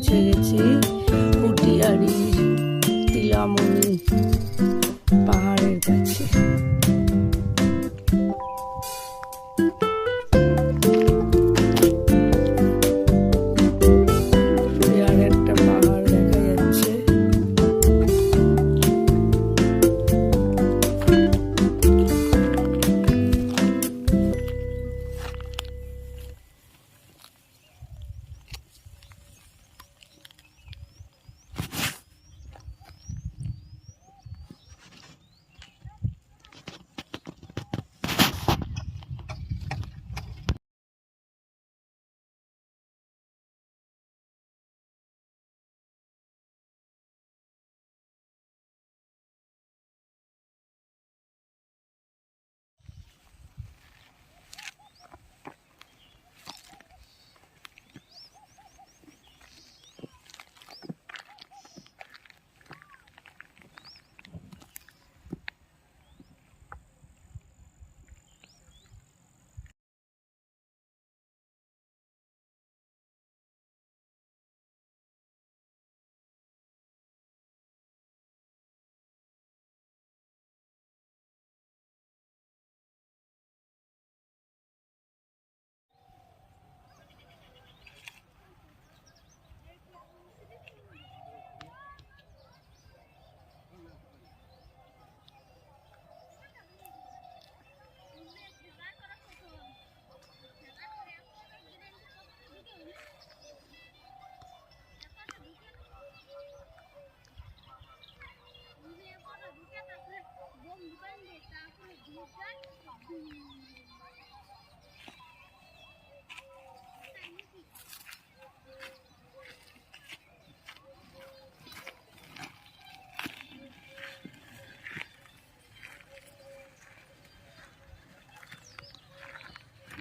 পৌঁছে গেছি পুটিয়ারির তিলামণি পাহাড়ের কাছে। আর একটা পাহাড় দেখা যাচ্ছে।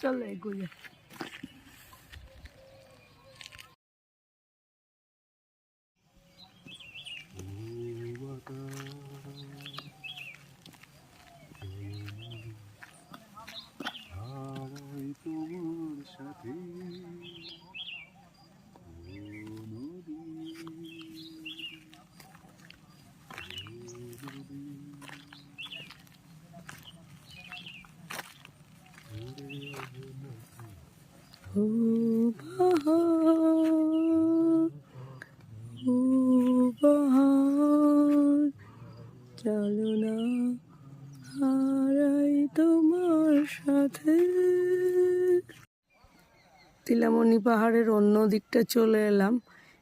চলো এগোই। ও বাহার, ও বাহার, চলো না হারাই তোমার সাথে। তিলামণি পাহাড়ের অন্য দিকটা চলে এলাম।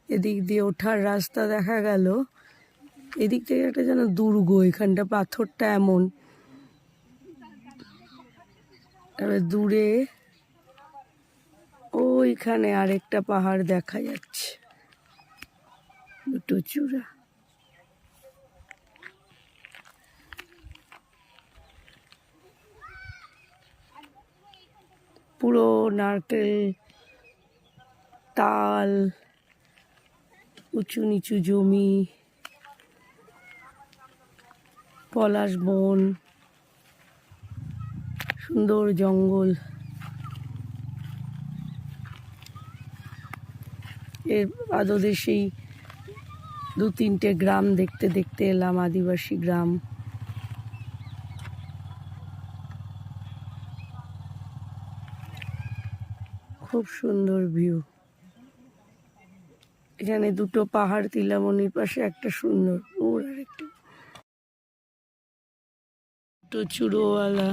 এদিক দিয়ে ওঠার রাস্তা দেখা গেল। এদিক থেকে একটা যেন দুর্গ, এখানটা পাথরটা এমন। এবার দূরে ওইখানে আরেকটা পাহাড় দেখা যাচ্ছে, দুটো চূড়া। পুরো নারকেল, তাল, উঁচু নিচু জমি, পলাশ বন, সুন্দর জঙ্গল। এর পাদদেশেই দু তিনটে গ্রাম দেখতে দেখতে এলাম, আদিবাসী গ্রাম। খুব সুন্দর ভিউ। এখানে দুটো পাহাড়, তিলামণির পাশে একটা সুন্দর, ওর আরেকটা দুটো চূড়োওয়ালা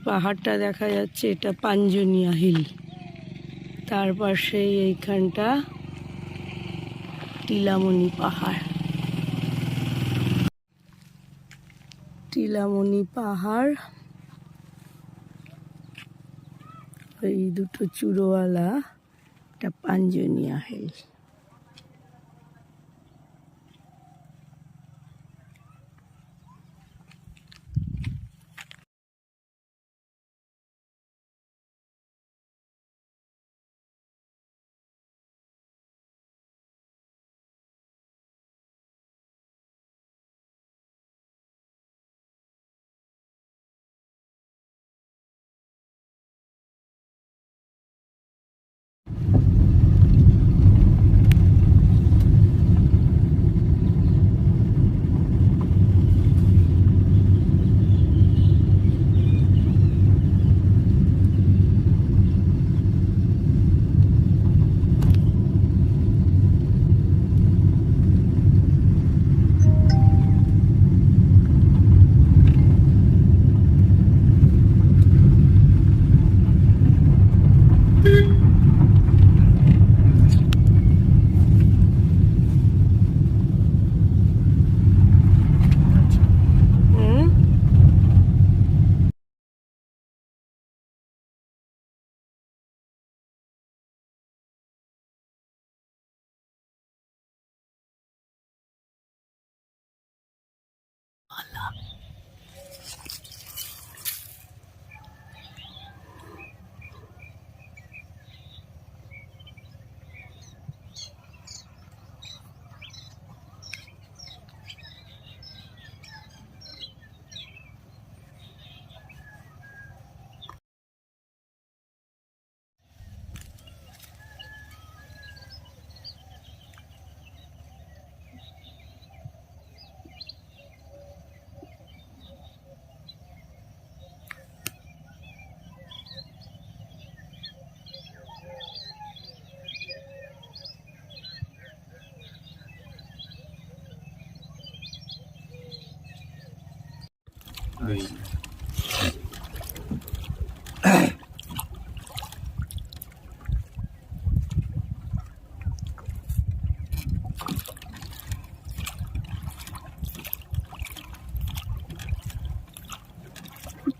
পাহাড়টা দেখা যাচ্ছে, এটা পাঞ্জনিয়া হিল। তার পাশে এইখানটা তিলামণি পাহাড়। তিলামণি পাহাড়, ওই দুটো চূড়োওয়ালা, এটা পাঞ্জনিয়া হিল।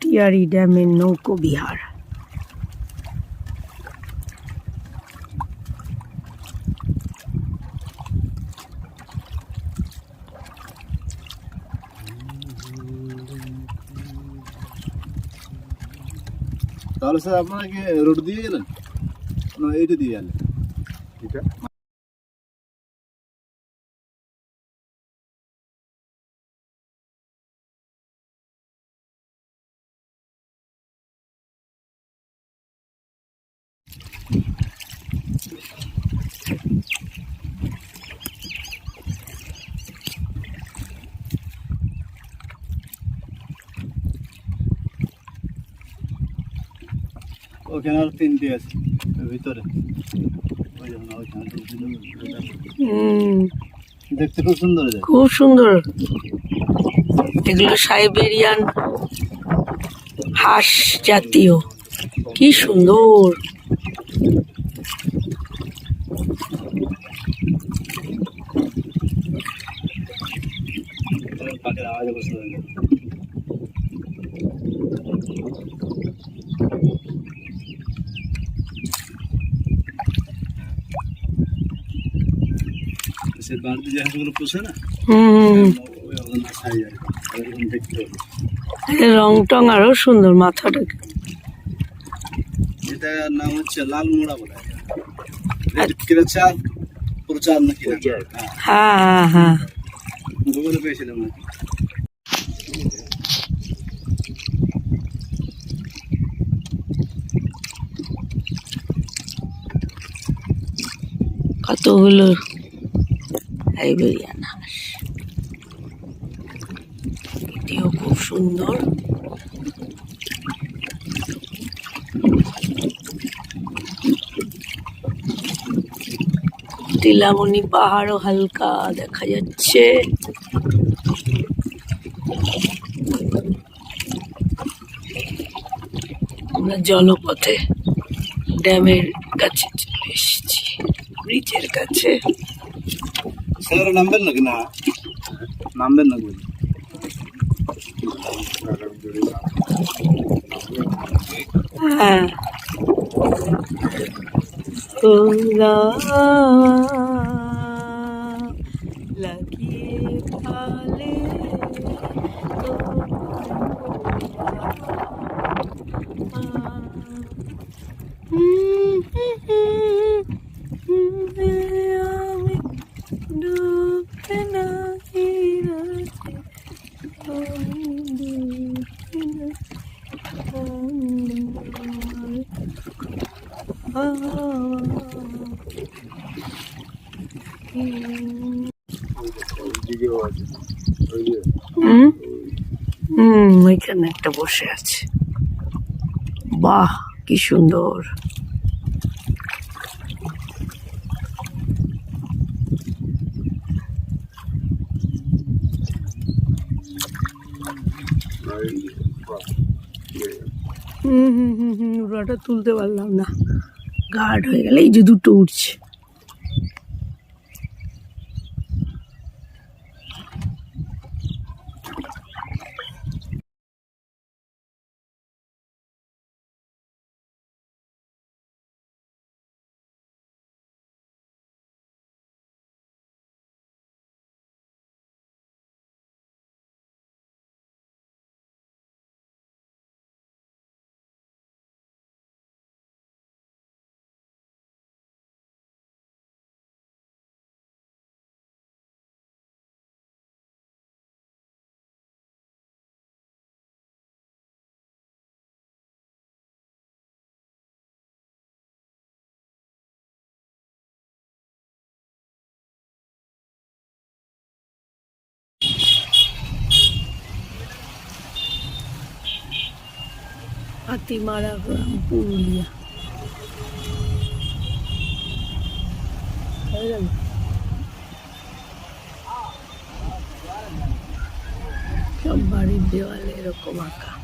টিয়ারি ড্যামের নৌকো বিহার। তাহলে স্যার আপনারা কি রোড দিয়ে গেলেন না এইটা দিয়ে গেলেন? এটা ওখানে আর তিনটে আছে ভিতরে, দেখতে খুব সুন্দর, খুব সুন্দর। এগুলো সাইবেরিয়ান হাঁস জাতীয়, কি সুন্দর। পাখির আওয়াজে বসে সে বাড়িতে যে হাঁসগুলো পোষে না, রং টং আরো সুন্দর মাথাটা। এটার নাম হচ্ছে লাল মোড়া বলে, কেরাচাঁদ প্রচার নাকি, হ্যাঁ হ্যাঁ হ্যাঁ, গুগলে পেয়েছিলাম নাকি। কতগুলো সাইবেরিয়ান হাঁস, এটিও খুব সুন্দর। টিলামনি পাহাড়ও হালকা দেখা যাচ্ছে। আমরা জলপথে ড্যামের কাছে চলে এসেছি, ব্রিজের কাছে। স্যার নামবেন নাকি? না নামবেন না বলি। হ্যাঁ, খোলা লাগিয়ে ভালে আমি ডুবতে নাই রাতে, ওইখানে একটা বসে আছে। বাহ, কি সুন্দর। ওটা তুলতে পারলাম না, গার্ড হয়ে গেলে। এই যে দুটো উঠছে। হাতিমারা গ্রাম, পুরুলিয়া। সব বাড়ির দেওয়ালে এরকম আঁকা।